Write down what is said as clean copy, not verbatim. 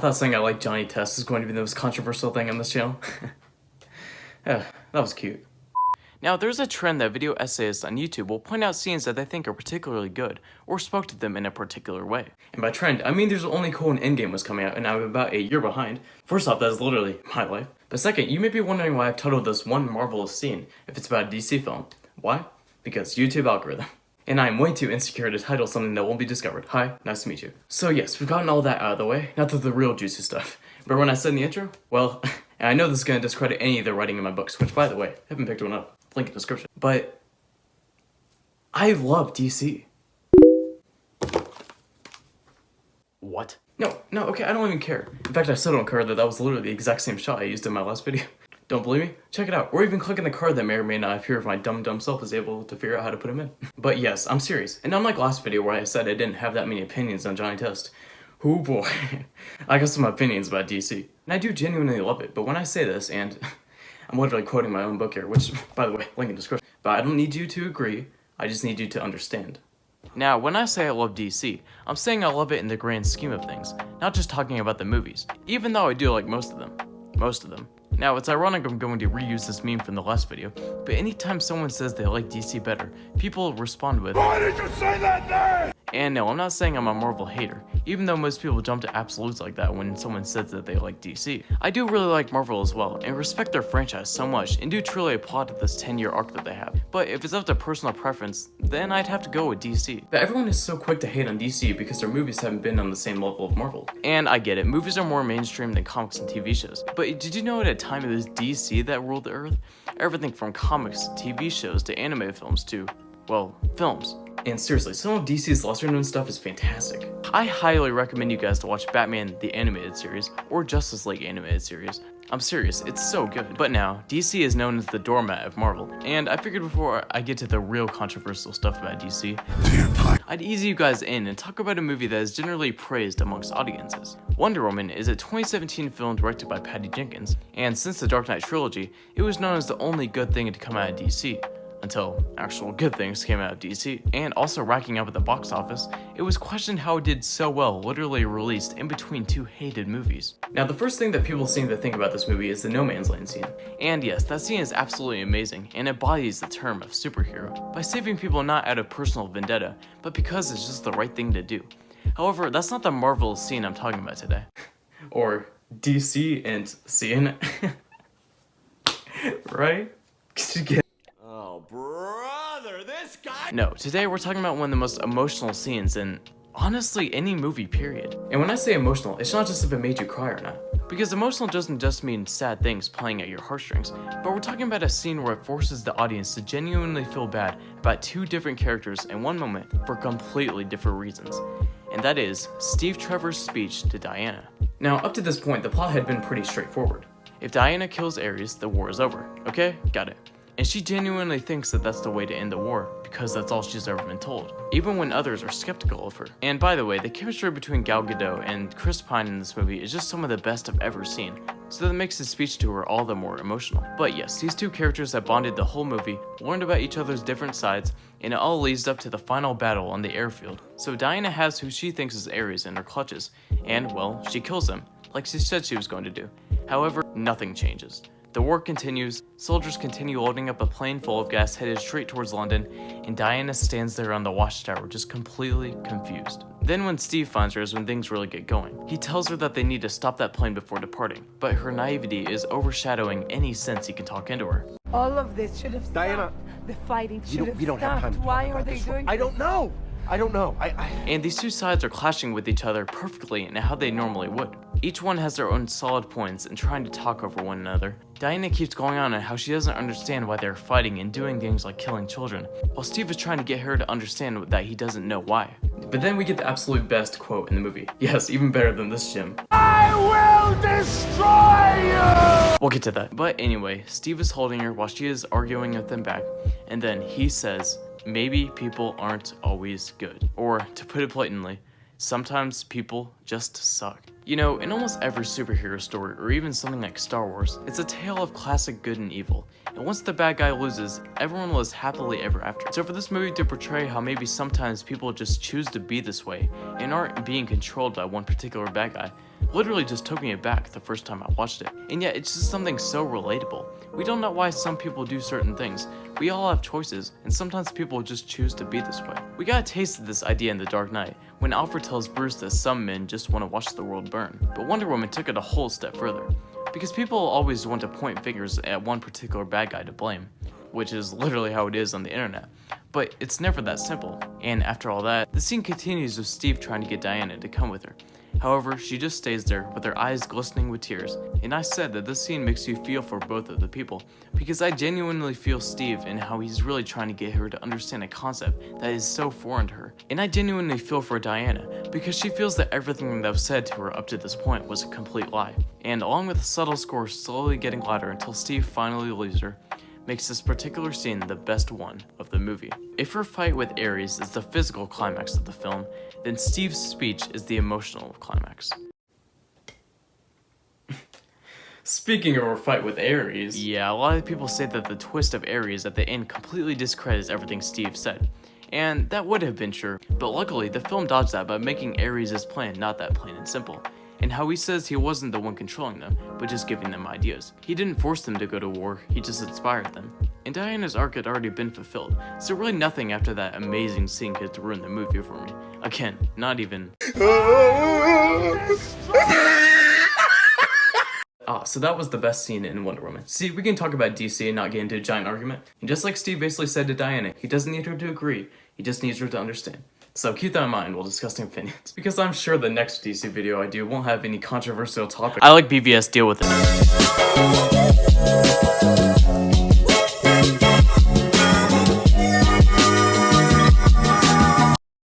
thought saying I like Johnny Test is going to be the most controversial thing on this channel. Yeah, that was cute. Now, there's a trend that video essayists on YouTube will point out scenes that they think are particularly good, or spoke to them in a particular way. And by trend, I mean there's only cool when Endgame was coming out, and I'm about a year behind. First off, that's literally my life. But second, you may be wondering why I've titled this one marvelous scene, if it's about a DC film. Why? Because YouTube algorithm. And I'm way too insecure to title something that won't be discovered. Hi, nice to meet you. So yes, we've gotten all that out of the way, not the real juicy stuff. But when I said in the intro, well, and I know this is going to discredit any of the writing in my books, which by the way, I haven't picked one up. Link in the description. But I love DC. What? No, okay, I don't even care. In fact, I still don't care that was literally the exact same shot I used in my last video. Don't believe me? Check it out. Or even click on the card that may or may not appear if my dumb self is able to figure out how to put them in. But yes, I'm serious. And unlike last video where I said I didn't have that many opinions on Johnny Test, oh boy, I got some opinions about DC. And I do genuinely love it, but when I say this, and I'm literally quoting my own book here, which, by the way, link in the description, but I don't need you to agree, I just need you to understand. Now, when I say I love DC, I'm saying I love it in the grand scheme of things, not just talking about the movies, even though I do like most of them. Now, it's ironic I'm going to reuse this meme from the last video, but anytime someone says they like DC better, people respond with, "Why did you say that then?" And no, I'm not saying I'm a Marvel hater, even though most people jump to absolutes like that when someone says that they like DC. I do really like Marvel as well, and respect their franchise so much, and do truly applaud this 10-year arc that they have. But if it's up to personal preference, then I'd have to go with DC. But everyone is so quick to hate on DC because their movies haven't been on the same level of Marvel. And I get it, movies are more mainstream than comics and TV shows. But did you know at a time it was DC that ruled the earth? Everything from comics to TV shows to animated films to, well, films. And seriously, some of DC's lesser known stuff is fantastic. I highly recommend you guys to watch Batman the Animated Series or Justice League Animated Series. I'm serious, it's so good. But now, DC is known as the doormat of Marvel, and I figured before I get to the real controversial stuff about DC, I'd ease you guys in and talk about a movie that is generally praised amongst audiences. Wonder Woman is a 2017 film directed by Patty Jenkins, and since the Dark Knight trilogy, it was known as the only good thing to come out of DC. Until actual good things came out of DC. And also racking up at the box office, it was questioned how it did so well literally released in between two hated movies. Now the first thing that people seem to think about this movie is the no man's land scene. And yes, that scene is absolutely amazing and embodies the term of superhero by saving people not out of personal vendetta, but because it's just the right thing to do. However, that's not the Marvel scene I'm talking about today. Or DC and scene. Right? Brother, this guy. No, today we're talking about one of the most emotional scenes in, honestly, any movie, period. And when I say emotional, it's not just if it made you cry or not. Because emotional doesn't just mean sad things playing at your heartstrings, but we're talking about a scene where it forces the audience to genuinely feel bad about two different characters in one moment for completely different reasons. And that is Steve Trevor's speech to Diana. Now, up to this point, the plot had been pretty straightforward. If Diana kills Ares, the war is over. Okay, got it. And she genuinely thinks that that's the way to end the war, because that's all she's ever been told, even when others are skeptical of her. And by the way, the chemistry between Gal Gadot and Chris Pine in this movie is just some of the best I've ever seen, so that makes his speech to her all the more emotional. But yes, these two characters that bonded the whole movie, learned about each other's different sides, and it all leads up to the final battle on the airfield. So Diana has who she thinks is Ares in her clutches, and well, she kills him, like she said she was going to do. However, nothing changes. The war continues, soldiers continue loading up a plane full of gas headed straight towards London, and Diana stands there on the watchtower just completely confused. Then when Steve finds her is when things really get going. He tells her that they need to stop that plane before departing, but her naivety is overshadowing any sense he can talk into her. All of this should have stopped. Diana, the fighting should have stopped. We don't have time to talk Why about are they this. doing I don't know. And these two sides are clashing with each other perfectly in how they normally would. Each one has their own solid points and trying to talk over one another. Diana keeps going on how she doesn't understand why they're fighting and doing things like killing children, while Steve is trying to get her to understand that he doesn't know why. But then we get the absolute best quote in the movie. Yes, even better than this, Jim. I will destroy you! We'll get to that. But anyway, Steve is holding her while she is arguing with them back, and then he says, maybe people aren't always good. Or, to put it blatantly, sometimes people just suck. You know, in almost every superhero story, or even something like Star Wars, it's a tale of classic good and evil. And once the bad guy loses, everyone lives happily ever after. So for this movie to portray how maybe sometimes people just choose to be this way, and aren't being controlled by one particular bad guy, literally just took me aback the first time I watched it. And yet it's just something so relatable. We don't know why some people do certain things. We all have choices, and sometimes people just choose to be this way. We got a taste of this idea in The Dark Knight, when Alfred tells Bruce that some men just want to watch the world burn. But Wonder Woman took it a whole step further, because people always want to point fingers at one particular bad guy to blame, which is literally how it is on the internet. But it's never that simple. And after all that, the scene continues with Steve trying to get Diana to come with her. However, she just stays there with her eyes glistening with tears. And I said that this scene makes you feel for both of the people, because I genuinely feel Steve and how he's really trying to get her to understand a concept that is so foreign to her. And I genuinely feel for Diana, because she feels that everything that was said to her up to this point was a complete lie. And along with the subtle score slowly getting louder until Steve finally leaves her, makes this particular scene the best one of the movie. If her fight with Ares is the physical climax of the film, then Steve's speech is the emotional climax. Speaking of her fight with Ares... Yeah, a lot of people say that the twist of Ares at the end completely discredits everything Steve said. And that would have been true, but luckily the film dodged that by making Ares' plan not that plain and simple. And how he says he wasn't the one controlling them, but just giving them ideas. He didn't force them to go to war, he just inspired them. And Diana's arc had already been fulfilled, so really nothing after that amazing scene could ruin the movie for me. Again, not even... So that was the best scene in Wonder Woman. See, we can talk about DC and not get into a giant argument. And just like Steve basically said to Diana, he doesn't need her to agree, he just needs her to understand. So keep that in mind while discussing opinions, because I'm sure the next DC video I do won't have any controversial topics. I like BVS, deal with it.